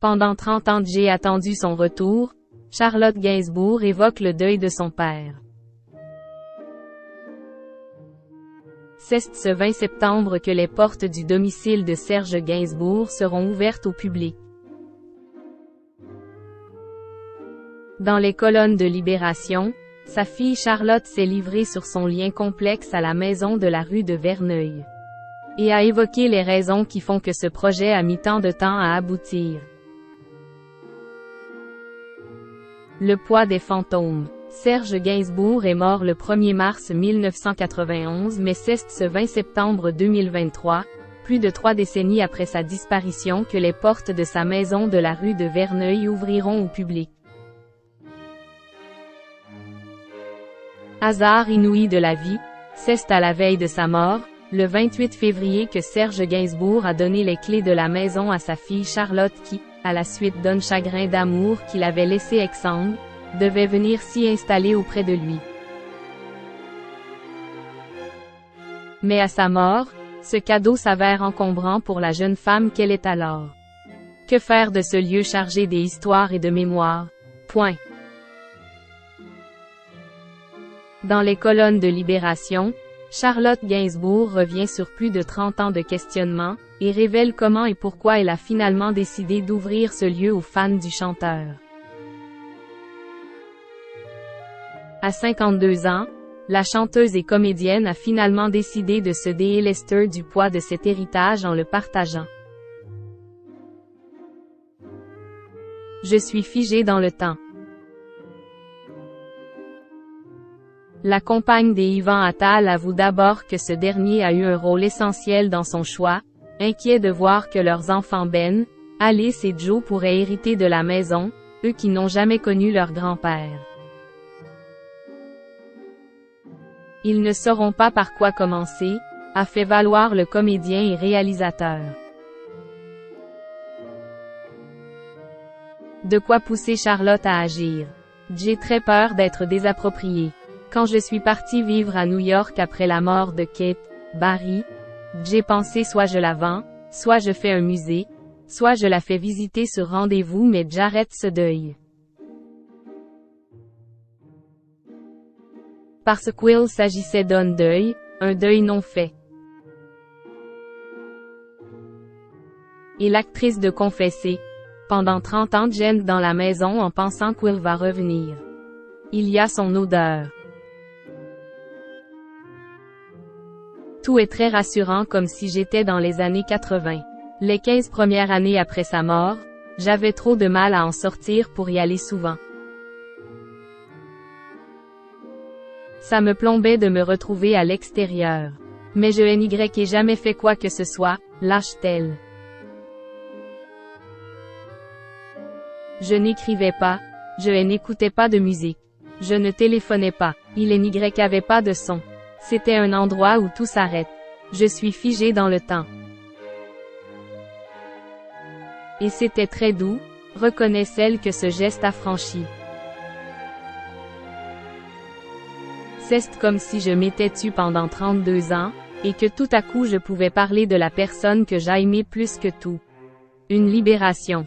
Pendant 30 ans j'ai attendu son retour, Charlotte Gainsbourg évoque le deuil de son père. C'est ce 20 septembre que les portes du domicile de Serge Gainsbourg seront ouvertes au public. Dans les colonnes de Libération, sa fille Charlotte s'est livrée sur son lien complexe à la maison de la rue de Verneuil. Et a évoqué les raisons qui font que ce projet a mis tant de temps à aboutir. Le poids des fantômes. Serge Gainsbourg est mort le 1er mars 1991 mais c'est ce 20 septembre 2023, plus de 3 décennies après sa disparition que les portes de sa maison de la rue de Verneuil ouvriront au public. Hasard inouï de la vie, c'est à la veille de sa mort, le 28 février que Serge Gainsbourg a donné les clés de la maison à sa fille Charlotte qui, à la suite d'un chagrin d'amour qu'il avait laissé exsangue, devait venir s'y installer auprès de lui. Mais à sa mort, ce cadeau s'avère encombrant pour la jeune femme qu'elle est alors. Que faire de ce lieu chargé des histoires et de mémoires? Point. Dans les colonnes de Libération, Charlotte Gainsbourg revient sur plus de 30 ans de questionnement, et révèle comment et pourquoi elle a finalement décidé d'ouvrir ce lieu aux fans du chanteur. À 52 ans, la chanteuse et comédienne a finalement décidé de se délester du poids de cet héritage en le partageant. Je suis figée dans le temps. La compagne des Yvan Attal avoue d'abord que ce dernier a eu un rôle essentiel dans son choix, inquiet de voir que leurs enfants Ben, Alice et Joe pourraient hériter de la maison, eux qui n'ont jamais connu leur grand-père. Ils ne sauront pas par quoi commencer, a fait valoir le comédien et réalisateur. De quoi pousser Charlotte à agir. J'ai très peur d'être désappropriée. Quand je suis partie vivre à New York après la mort de Kate Barry, j'ai pensé soit je la vends, soit je fais un musée, soit je la fais visiter sur rendez-vous mais j'arrête ce deuil. Parce qu'il s'agissait d'un deuil, un deuil non fait. Et l'actrice de confesser. Pendant 30 ans j'aime dans la maison en pensant qu'il va revenir. Il y a son odeur. Tout est très rassurant comme si j'étais dans les années 80. Les 15 premières années après sa mort, j'avais trop de mal à en sortir pour y aller souvent. Ça me plombait de me retrouver à l'extérieur. Mais je n'ai jamais fait quoi que ce soit, lâche-t-elle. Je n'écrivais pas, je n'écoutais pas de musique. Je ne téléphonais pas, il avait pas de son. C'était un endroit où tout s'arrête. Je suis figée dans le temps. Et c'était très doux, reconnaît celle que ce geste a franchi. C'est comme si je m'étais tue pendant 32 ans, et que tout à coup je pouvais parler de la personne que j'aimais plus que tout. Une libération.